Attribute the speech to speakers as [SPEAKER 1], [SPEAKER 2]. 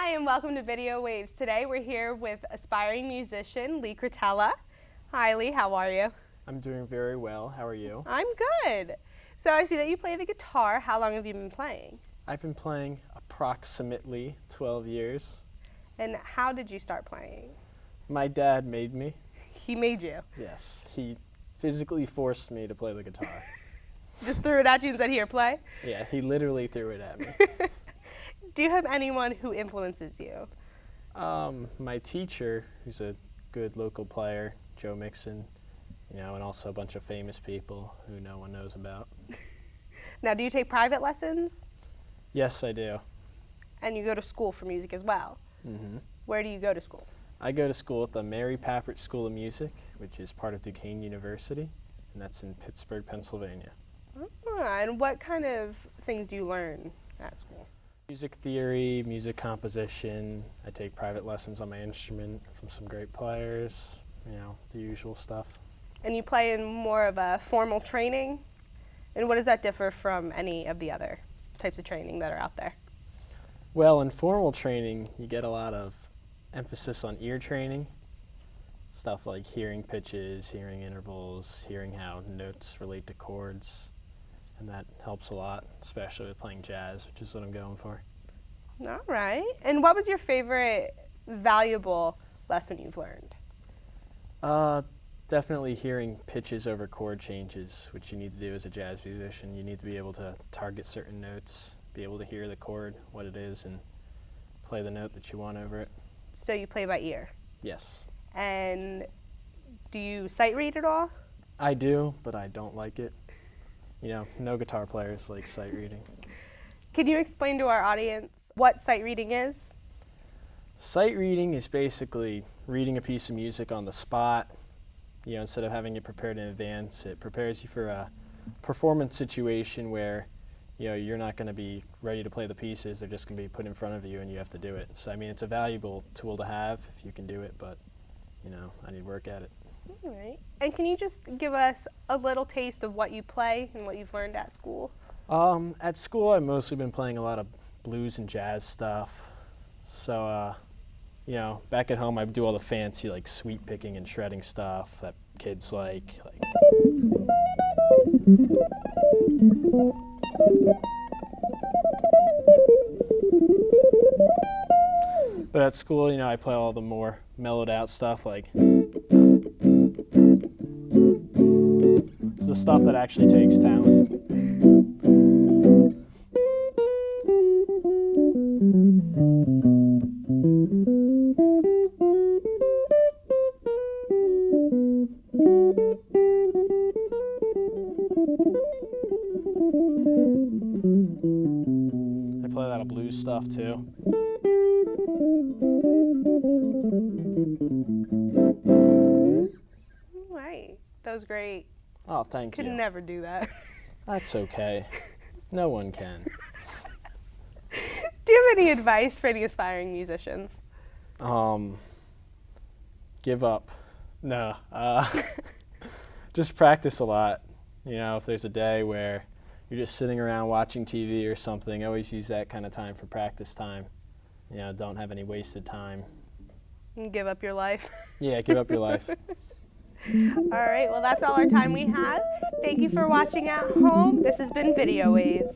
[SPEAKER 1] Hi, and welcome to Videowaves. Today we're here with aspiring musician Lee Cretella. Hi Lee, how are you?
[SPEAKER 2] I'm doing very well. How are you?
[SPEAKER 1] I'm good. So I see that you play the guitar. How long have you been playing?
[SPEAKER 2] I've been playing approximately 12 years.
[SPEAKER 1] And how did you start playing?
[SPEAKER 2] My dad made me.
[SPEAKER 1] He made you?
[SPEAKER 2] Yes, he physically forced me to play the guitar.
[SPEAKER 1] Just threw it at you and said, here, play?
[SPEAKER 2] Yeah, he literally threw it at me.
[SPEAKER 1] Do you have anyone who influences you?
[SPEAKER 2] My teacher, who's a good local player, Joe Mixon, and also a bunch of famous people who no one knows about.
[SPEAKER 1] Now, do you take private lessons?
[SPEAKER 2] Yes, I do.
[SPEAKER 1] And you go to school for music as well?
[SPEAKER 2] Mm-hmm.
[SPEAKER 1] Where do you go to school?
[SPEAKER 2] I go to school at the Mary Papert School of Music, which is part of Duquesne University, and that's in Pittsburgh, Pennsylvania.
[SPEAKER 1] And what kind of things do you learn at school?
[SPEAKER 2] Music theory, music composition. I take private lessons on my instrument from some great players, the usual stuff.
[SPEAKER 1] And you play in more of a formal training? And what does that differ from any of the other types of training that are out there?
[SPEAKER 2] Well, in formal training, you get a lot of emphasis on ear training. Stuff like hearing pitches, hearing intervals, hearing how notes relate to chords. And that helps a lot, especially with playing jazz, which is what I'm going for.
[SPEAKER 1] All right. And what was your favorite valuable lesson you've learned?
[SPEAKER 2] Definitely hearing pitches over chord changes, which you need to do as a jazz musician. You need to be able to target certain notes, be able to hear the chord, what it is, and play the note that you want over it.
[SPEAKER 1] So you play by ear?
[SPEAKER 2] Yes.
[SPEAKER 1] And do you sight read at all?
[SPEAKER 2] I do, but I don't like it. No guitar players like sight reading.
[SPEAKER 1] Can you explain to our audience what sight reading is?
[SPEAKER 2] Sight reading is basically reading a piece of music on the spot. Instead of having it prepared in advance, it prepares you for a performance situation where you're not going to be ready to play the pieces. They're just going to be put in front of you and you have to do it. So, it's a valuable tool to have if you can do it, but, I need to work at it.
[SPEAKER 1] All right. And can you just give us a little taste of what you play and what you've learned at school?
[SPEAKER 2] At school, I've mostly been playing a lot of blues and jazz stuff. So, back at home, I do all the fancy, sweep picking and shredding stuff that kids like. But at school, I play all the more mellowed out stuff, it's the stuff that actually takes talent. I play a lot of blues stuff too.
[SPEAKER 1] All right. That was great.
[SPEAKER 2] Oh, thank you.
[SPEAKER 1] Could never do that.
[SPEAKER 2] That's okay. No one can.
[SPEAKER 1] Do you have any advice for any aspiring musicians?
[SPEAKER 2] Give up. No. Just practice a lot. If there's a day where you're just sitting around watching TV or something, always use that kind of time for practice time. Don't have any wasted time.
[SPEAKER 1] And give up your life?
[SPEAKER 2] Yeah, give up your life.
[SPEAKER 1] All right, well, that's all our time we have. Thank you for watching at home. This has been Videowaves.